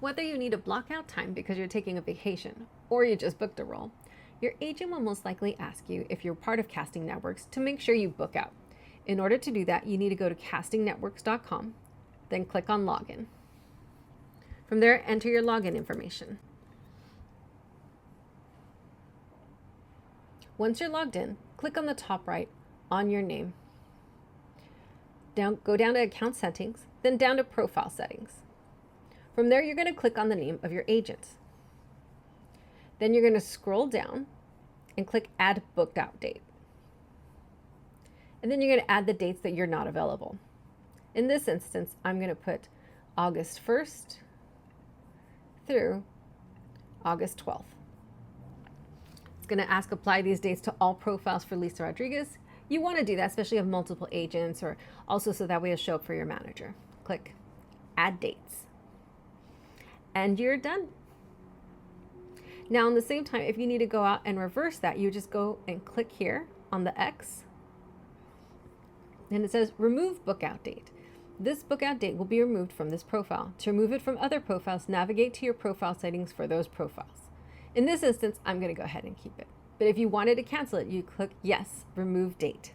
Whether you need to block out time because you're taking a vacation or you just booked a role, your agent will most likely ask you if you're part of casting networks to make sure you book out. In order to do that, you need to go to castingnetworks.com, then click on Login. From there, enter your login information. Once you're logged in, click on the top right on your name. Go down to Account Settings, then down to Profile Settings. From there, you're going to click on the name of your agent. Then you're going to scroll down and click Add Booked Out Date. And then you're going to add the dates that you're not available. In this instance, I'm going to put August 1st through August 12th. It's going to ask apply these dates to all profiles for Lisa Rodríguez. You want to do that, especially if you have multiple agents, or also so that way it'll show up for your manager. Click Add Dates. And you're done. Now, on the same time, if you need to go out and reverse that, you just go and click here on the X. And it says Remove Bookout Date. This bookout date will be removed from this profile. To remove it from other profiles, navigate to your profile settings for those profiles. In this instance, I'm going to go ahead and keep it. But if you wanted to cancel it, you click Yes, Remove Date.